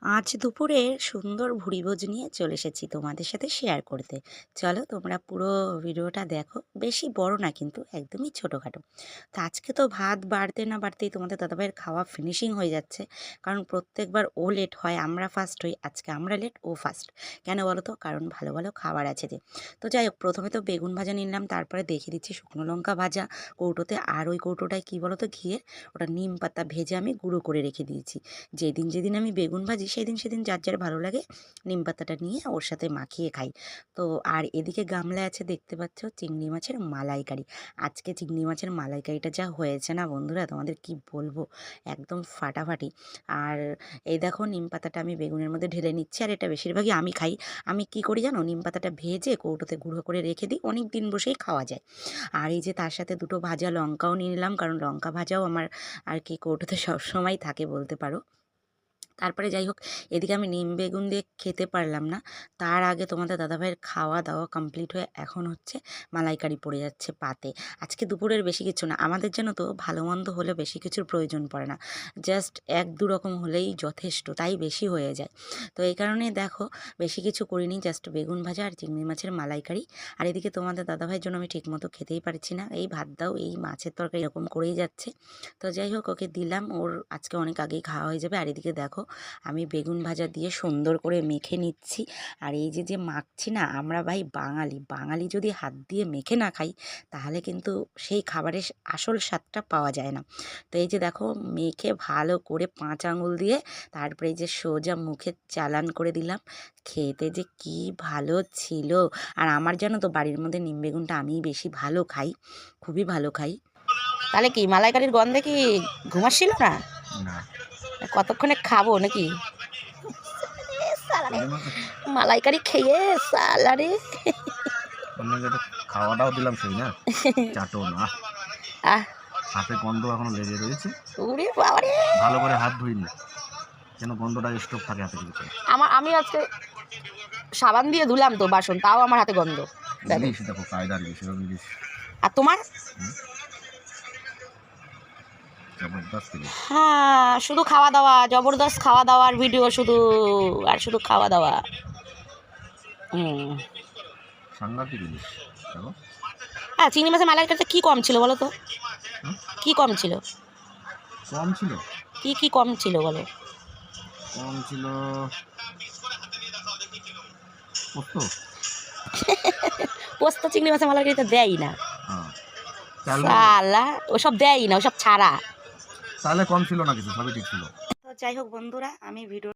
আজ দুপুরে সুন্দর ভুরিভোজ নিয়ে চলে এসেছি তোমাদের সাথে শেয়ার করতে। চলো তোমরা পুরো ভিডিওটা দেখো। বেশি বড় না কিন্তু একদমই ছোটোখাটো। তো আজকে তো ভাত বাড়তে না বাড়তেই তোমাদের দাদাভাইয়ের খাওয়া ফিনিশিং হয়ে যাচ্ছে। কারণ প্রত্যেকবার ও লেট হয়, আমরা ফার্স্ট হই। আজকে আমরা লেট, ও ফার্স্ট। কেন বলো তো? কারণ ভালো ভালো খাবার আছে যে। তো যাই হোক, প্রথমে তো বেগুন ভাজা নিলাম, তারপরে দেখিয়ে দিচ্ছি শুকনো লঙ্কা ভাজা কৌটোতে। আর ওই কৌটোটায় কী বলো তো, ঘিয়ের ওটা নিম পাতা ভেজে আমি গুঁড়ো করে রেখে দিয়েছি। যেদিন যেদিন আমি বেগুন ভাজি সেদিন সেদিন যার যার ভালো লাগে নিম পাতাটা নিয়ে ওর সাথে মাখিয়ে খাই। তো আর এদিকে গামলায় আছে, দেখতে পাচ্ছ, চিংড়ি মাছের মালাইকারি। আজকে চিংড়ি মাছের মালাইকারিটা যা হয়েছে না বন্ধুরা, তোমাদের কি বলবো, একদম ফাটাফাটি। আর এই দেখো, নিম পাতাটা আমি বেগুনের মধ্যে ঢেলে নিচ্ছি। আর এটা বেশিরভাগই আমি খাই। আমি কি করি জানো, নিম পাতাটা ভেজে কৌটোতে গুঁড়ো করে রেখে দিই, অনেক দিন বসেই খাওয়া যায়। আর এই যে তার সাথে দুটো ভাজা লঙ্কাও নিয়ে নিলাম, কারণ লঙ্কা ভাজাও আমার আর কি কৌটোতে সবসময় থাকে বলতে পারো। তারপরে যাই হোক, এদিকে আমি নিম বেগুন দিয়ে খেতে পারলাম না। তার আগে তোমাদের দাদাভাইয়ের খাওয়া দাওয়া কমপ্লিট হয়ে এখন হচ্ছে মালাইকারি পড়ে যাচ্ছে পাতে। আজকে দুপুরের বেশি কিছু না, আমাদের জন্য তো ভালো মন্দ হলে বেশি কিছুর প্রয়োজন পড়ে না, জাস্ট এক দু রকম হলেই যথেষ্ট, তাই বেশি হয়ে যায়। তো এই কারণে দেখো, বেশি কিছু করিনি, জাস্ট বেগুন ভাজা আর চিংড়ি মাছের মালাইকারি। আর এদিকে তোমাদের দাদাভাইয়ের জন্য আমি ঠিকমতো খেতেই পারছি না, এই ভাত দাও, এই মাছের তরকারি, এরকম করেই যাচ্ছে। তো যাই হোক, ওকে দিলাম, ওর আজকে অনেক আগেই খাওয়া হয়ে যাবে। আর এদিকে দেখো, আমি বেগুন ভাজা দিয়ে সুন্দর করে মেখে নিচ্ছি। আর এই যে যে মাখছি না, আমরা ভাই বাঙালি, বাঙালি যদি হাত দিয়ে মেখে না খাই তাহলে কিন্তু সেই খাবারের আসল স্বাদটা পাওয়া যায় না। তো এই যে দেখো, মেখে ভালো করে 5 আঙুল দিয়ে তারপরে এই যে সোজা মুখে চালান করে দিলাম। খেতে যে কি ভালো ছিল। আর আমার জানো তো, বাড়ির মধ্যে নিম বেগুনটা আমিই বেশি ভালো খাই, খুবই ভালো খাই। তাহলে কি মালাইকারির গন্ধে কি ঘুমাচ্ছিল না? কতক্ষণে খাবো নাকি? মালাইকারি খেয়ে সালারে খাওয়াটাও দিলাম সেই না চাটো না। হাতে গন্ধ এখনো লেগে রয়েছে। ওরে বাবারে, ভালো করে হাত ধুইনি যেন গন্ধটা স্টোভ থাকে হাতে ভিতরে। আমি আজকে সাবান দিয়ে ধুলাম তো বাসন, তাও আমার হাতে গন্ধ। দেখো কায়দার ইলিশ, এরকম ইলিশ। আর তোমার? জবরদস্ত ইলিশ। হ্যাঁ, শুধু খাওয়া দাওয়া, জবরদস্ত খাওয়া দাওয়ার ভিডিও শুধু, আর শুধু খাওয়া দাওয়া। সাংঘাতিক ইলিশ। দেখো, হ্যাঁ, চিংড়ি মাছের মালাইকারিতে কি কম ছিল বলো তো? কি কম ছিল? কম ছিল? কি কি কম ছিল বলো? কম ছিল পোস্ত। পোস্ত চিংড়ি মাছের মালাইকারিতে দেয় না, হ্যাঁ, সালা ওসব দেয় না, ওসব ছাড়া। তাহলে কম ছিল না কিছু, সবই ঠিক ছিল। তো যাই হোক বন্ধুরা, আমি ভিডিও